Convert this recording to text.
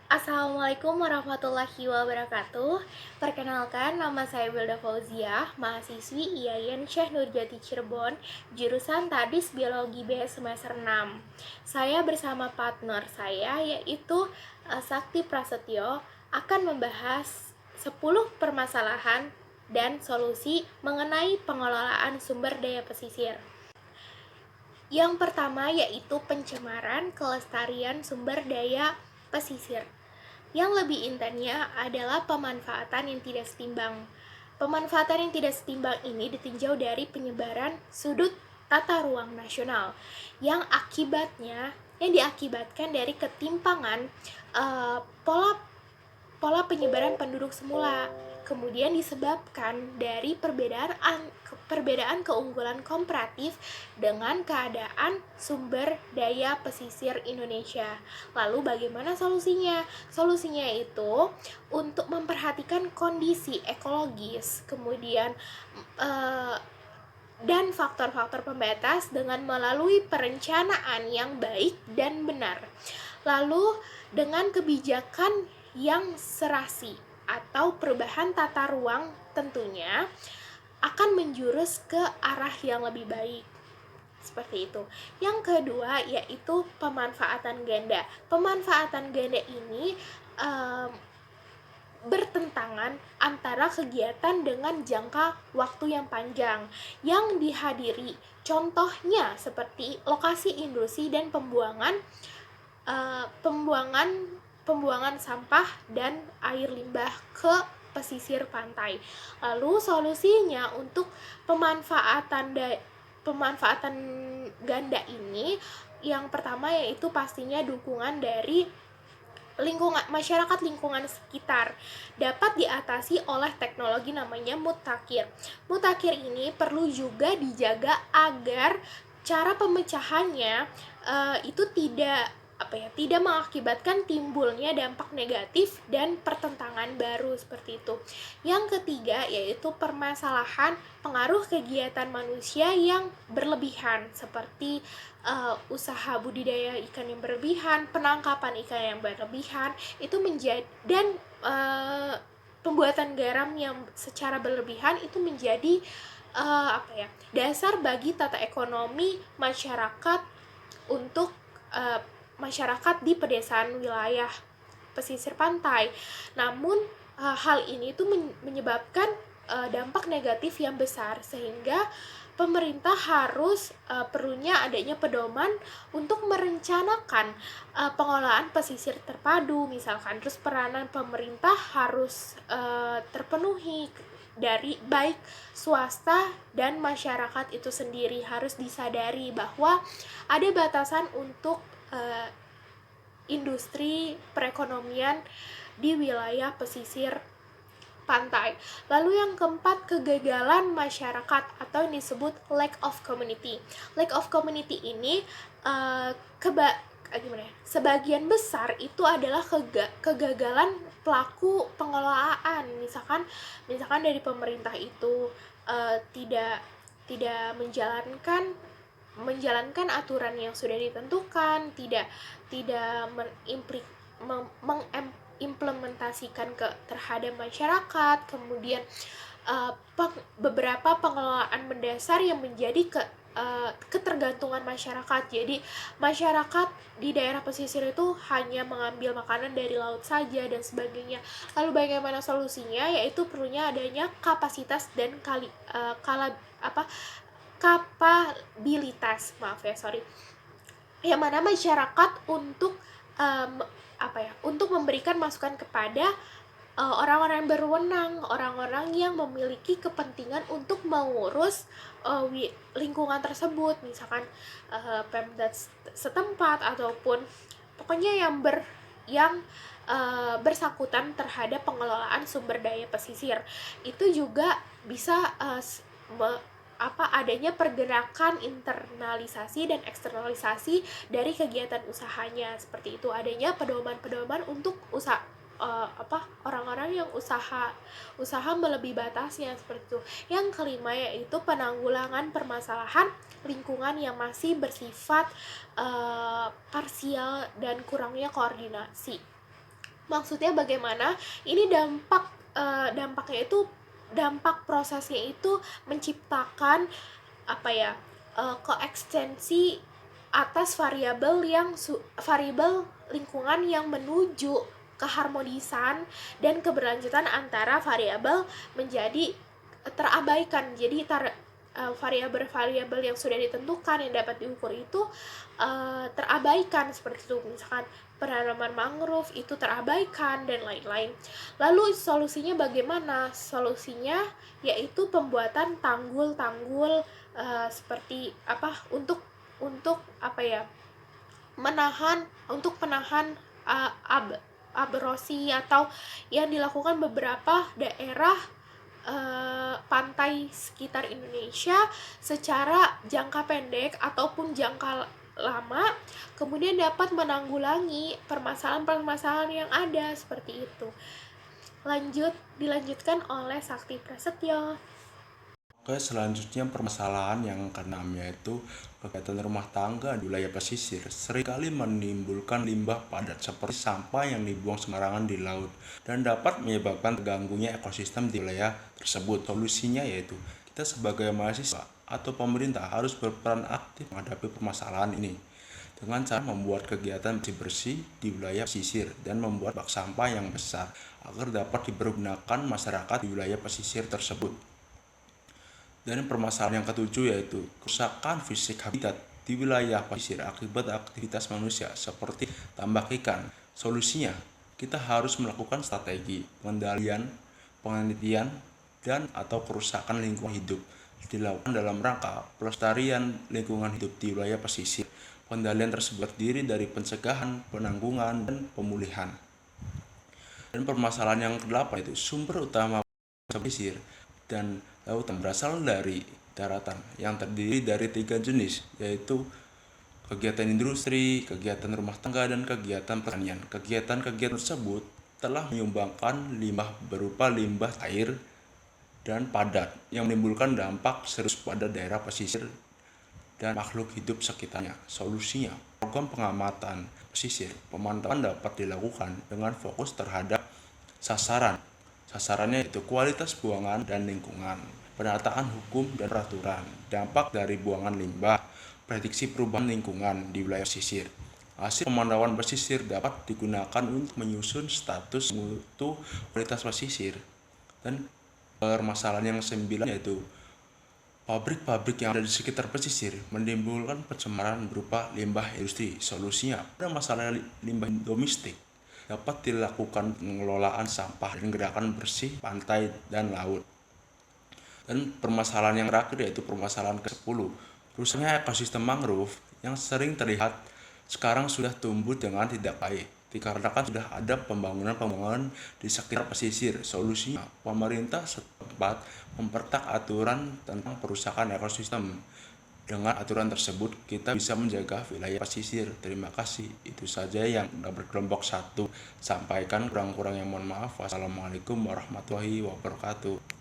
Assalamualaikum warahmatullahi wabarakatuh. Perkenalkan, nama saya Wilda Fauziah, mahasiswi IAIN Syekh Nurjati Cirebon, jurusan Tadis Biologi B semester 6. Saya bersama partner saya yaitu Sakti Prasetyo akan membahas 10 permasalahan dan solusi mengenai pengelolaan sumber daya pesisir. Yang pertama yaitu pencemaran kelestarian sumber daya pesisir. Yang lebih intensnya adalah pemanfaatan yang tidak setimbang. Pemanfaatan yang tidak setimbang ini ditinjau dari penyebaran sudut tata ruang nasional yang diakibatkan dari ketimpangan pola pola penyebaran penduduk semula, kemudian disebabkan dari perbedaan keunggulan komparatif dengan keadaan sumber daya pesisir Indonesia. Lalu bagaimana solusinya? Solusinya itu untuk memperhatikan kondisi ekologis, kemudian dan faktor-faktor pembatas dengan melalui perencanaan yang baik dan benar. Lalu dengan kebijakan yang serasi atau perubahan tata ruang tentunya akan menjurus ke arah yang lebih baik. Seperti itu. Yang kedua yaitu pemanfaatan ganda. Pemanfaatan ganda ini bertentangan antara kegiatan dengan jangka waktu yang panjang yang dihadiri. Contohnya seperti lokasi industri dan pembuangan sampah dan air limbah ke pesisir pantai. Lalu solusinya untuk pemanfaatan ganda ini yang pertama yaitu pastinya dukungan dari masyarakat lingkungan sekitar dapat diatasi oleh teknologi namanya mutakhir. Mutakhir ini perlu juga dijaga agar cara pemecahannya itu tidak mengakibatkan timbulnya dampak negatif dan pertentangan baru seperti itu. Yang ketiga yaitu permasalahan pengaruh kegiatan manusia yang berlebihan seperti usaha budidaya ikan yang berlebihan, penangkapan ikan yang berlebihan itu menjadi dan pembuatan garam yang secara berlebihan itu menjadi dasar bagi tata ekonomi masyarakat untuk masyarakat di pedesaan wilayah pesisir pantai. Namun hal ini tuh menyebabkan dampak negatif yang besar sehingga pemerintah harus perlunya adanya pedoman untuk merencanakan pengelolaan pesisir terpadu misalkan. Terus peranan pemerintah harus terpenuhi dari baik swasta dan masyarakat itu sendiri. Harus disadari bahwa ada batasan untuk industri perekonomian di wilayah pesisir pantai. Lalu yang keempat, kegagalan masyarakat atau yang disebut lack of community. Lack of community ini sebagian besar itu adalah kegagalan pelaku pengelolaan. Misalkan dari pemerintah itu tidak menjalankan aturan yang sudah ditentukan, tidak mengimplementasikan terhadap masyarakat, kemudian beberapa pengelolaan mendasar yang menjadi ketergantungan masyarakat. Jadi masyarakat di daerah pesisir itu hanya mengambil makanan dari laut saja dan sebagainya. Lalu bagaimana solusinya? Yaitu perlunya adanya kapasitas dan kapabilitas yang mana masyarakat untuk untuk memberikan masukan kepada orang-orang yang berwenang, orang-orang yang memiliki kepentingan untuk mengurus lingkungan tersebut, misalkan Pemda setempat ataupun pokoknya yang bersangkutan terhadap pengelolaan sumber daya pesisir. Itu juga bisa adanya pergerakan internalisasi dan eksternalisasi dari kegiatan usahanya. Seperti itu, adanya pedoman-pedoman untuk orang-orang yang usaha melebihi batasnya seperti itu. Yang kelima yaitu penanggulangan permasalahan lingkungan yang masih bersifat parsial dan kurangnya koordinasi. Maksudnya bagaimana? Ini dampaknya itu dampak prosesnya itu menciptakan apa ya? Koeksistensi atas variabel lingkungan yang menuju keharmonisan dan keberlanjutan antara variabel menjadi terabaikan. Jadi variabel-variabel yang sudah ditentukan yang dapat diukur itu terabaikan, seperti itu. Misalkan penanaman mangrove itu terabaikan dan lain-lain. Lalu solusinya bagaimana? Solusinya yaitu pembuatan tanggul-tanggul seperti apa, untuk apa ya, penahan abrasi atau yang dilakukan beberapa daerah pantai sekitar Indonesia secara jangka pendek ataupun jangka lama, kemudian dapat menanggulangi permasalahan-permasalahan yang ada, seperti itu. Dilanjutkan oleh Sakti Prasetyo. Oke, selanjutnya permasalahan yang keenam yaitu kegiatan rumah tangga di wilayah pesisir seringkali menimbulkan limbah padat seperti sampah yang dibuang sembarangan di laut dan dapat menyebabkan terganggunya ekosistem di wilayah tersebut. Solusinya yaitu kita sebagai mahasiswa atau pemerintah harus berperan aktif menghadapi permasalahan ini dengan cara membuat kegiatan bersih-bersih di wilayah pesisir dan membuat bak sampah yang besar agar dapat dipergunakan masyarakat di wilayah pesisir tersebut. Dan permasalahan yang ketujuh yaitu kerusakan fisik habitat di wilayah pesisir akibat aktivitas manusia seperti tambak ikan. Solusinya, kita harus melakukan strategi pengendalian, penelitian, dan atau kerusakan lingkungan hidup dilakukan dalam rangka pelestarian lingkungan hidup di wilayah pesisir. Pengendalian tersebut terdiri dari pencegahan, penanggungan, dan pemulihan. Dan permasalahan yang kedelapan itu sumber utama pesisir dan lautan berasal dari daratan yang terdiri dari 3 jenis, yaitu kegiatan industri, kegiatan rumah tangga, dan kegiatan pertanian. Kegiatan-kegiatan tersebut telah menyumbangkan limbah berupa limbah air dan padat yang menimbulkan dampak serius pada daerah pesisir dan makhluk hidup sekitarnya. Solusinya, program pengamatan pesisir, pemantauan dapat dilakukan dengan fokus terhadap sasaran. Sasarannya itu kualitas buangan dan lingkungan, penataan hukum dan peraturan, dampak dari buangan limbah, prediksi perubahan lingkungan di wilayah pesisir. Hasil pemantauan pesisir dapat digunakan untuk menyusun status mutu kualitas pesisir. Dan permasalahan yang sembilan yaitu pabrik-pabrik yang ada di sekitar pesisir menimbulkan pencemaran berupa limbah industri. Solusinya, pada masalah limbah domestik dapat dilakukan pengelolaan sampah dan gerakan bersih pantai dan laut. Dan permasalahan yang terakhir yaitu permasalahan ke-10, rusaknya ekosistem mangrove yang sering terlihat sekarang sudah tumbuh dengan tidak baik dikarenakan sudah ada pembangunan di sekitar pesisir. Solusinya, pemerintah setempat memperketat aturan tentang perusakan ekosistem. Dengan aturan tersebut, kita bisa menjaga wilayah pesisir. Terima kasih. Itu saja yang berkelompok 1 sampaikan, kurang-kurangnya mohon maaf. Wassalamualaikum warahmatullahi wabarakatuh.